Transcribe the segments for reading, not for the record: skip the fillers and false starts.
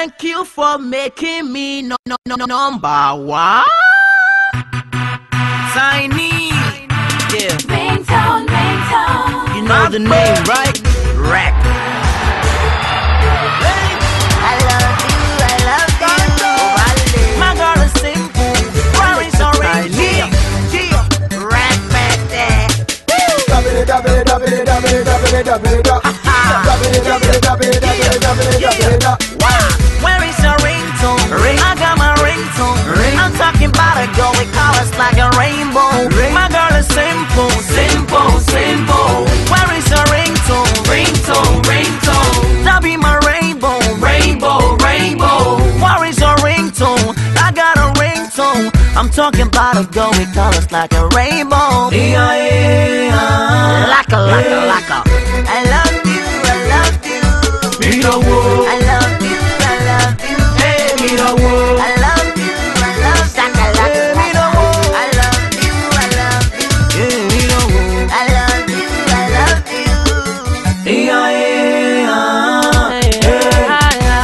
Thank you for making me number one. Tiny. Yeah. Ringtone, ringtone. You know the name, right? Rack. I love you. My girl is simple. Worry so ringtone. Rack back there. Where is your ringtone? I got my ringtone. I'm talking about a girl with colors like a rainbow. My girl is simple, simple, simple. Where is your ringtone? Ringtone, ringtone. That be my rainbow, rainbow, rainbow. Where is your ringtone? I got a ringtone. I'm talking about a girl with colors like a rainbow. Like a. I love you, I love you. I love you, I love you. I love you, I love Shakalaka. I love you, I love you. I love you, I love you.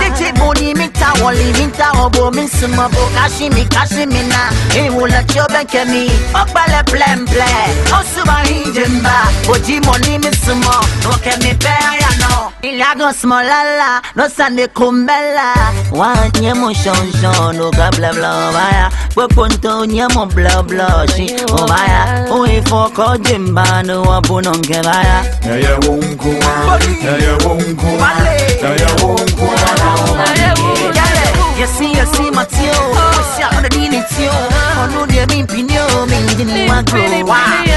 DJ Boni Mita Wali Mita Obo Minsuma Bo Kashimi Kashimina. He will let you back at me. Opala Plan Play. Osuba Hijimba. Oji Moni Minsuma. Look at me, I know. Ilago Smolala. No Sunday Kumbella. One Yamo Shon, no blah blah blah. Poponto Yamo blah blah. She, oh Maya. Oh, if I call Jimba, no Abunon Gavaya. Naya won't go on. Naya won't go on. Naya won't go on. You see, my teal. What's up on the dinitio? Oh, no, dear, me, Pino, me, didn't want to grow.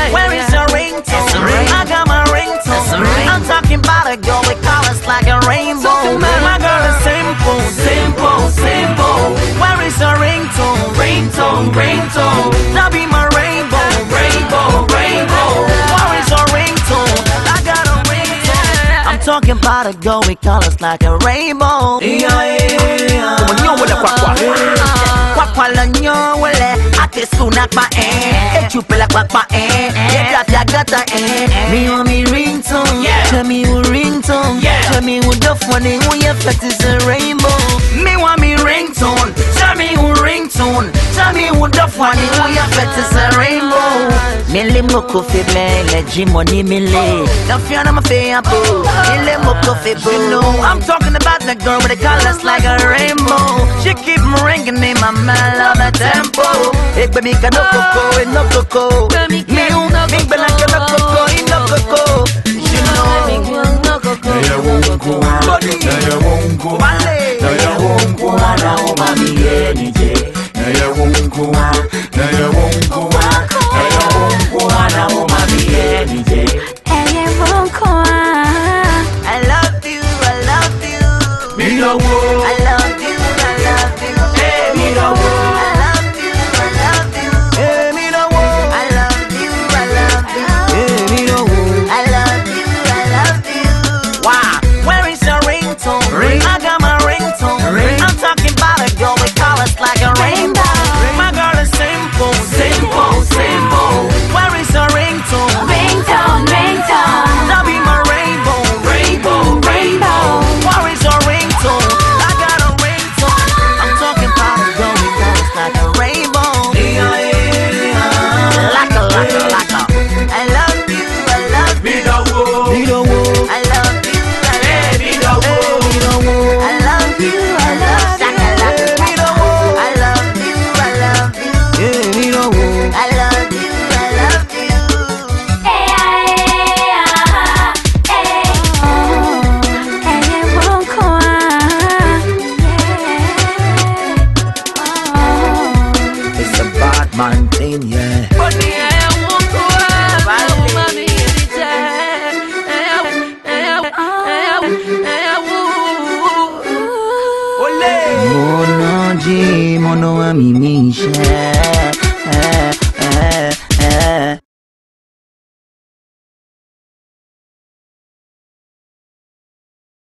Where is your ringtone? I got my ringtone. I'm talking about a girl with colors like a rainbow. My girl is simple, simple, simple. Where is your ringtone? Ringtone, ringtone. That be my rainbow, rainbow, rainbow. Where is your ringtone? I got a ringtone. I'm talking about a girl with colors like a rainbow. Kwala nyo wale ate sunak pa chupela kwa ya gata me want me ringtone. Tell me who ringtone. Tell me who the funny who your fat is a rainbow. Me want me ringtone. Tell me who ringtone. Tell me who the funny who your fat is a rainbow. Mele moko febe le jimoni mele. The fiona ma fe apo. Mele moko febe. You know I'm talking about the girl with the colors like a rainbow. She keep me ringing in my mind, love that tempo. Ek baby ka no coco, no coco. Me bela ka no coco, no coco. You know no coco. Naya won't go on. Naya won't go on. Naya won't go on. Now mommy any day. Naya won't go on. Naya won't go on. Naya won't go on. Now mommy any day. Naya won't go on. I love you, I love you. Me no wo. I love you, I love you. Me no wo. I love you, I love you. Me no wo. I love you, I love you. Me no wo. I love you, I love you. Wow, where is your ringtone? I got my ringtone. I'm talking about a girl with colors like a rainbow. My girl is simple, simple, simple. Where is your ringtone? Ringtone, ringtone. That be my rainbow, rainbow, rainbow. Where is your ringtone? I got a ringtone. I'm talking about a girl with colors like a rainbow. Like a. I love you, I love you. Me no wo. Me no wo. I love you, I love you. Me no wo. Me no wo. I love you, I love you. Me no wo. I love you, I love you. Me no wo. I love you, I love you. Naya won't go on. It's a bad man thing, yeah. Mono G, mono ami misha.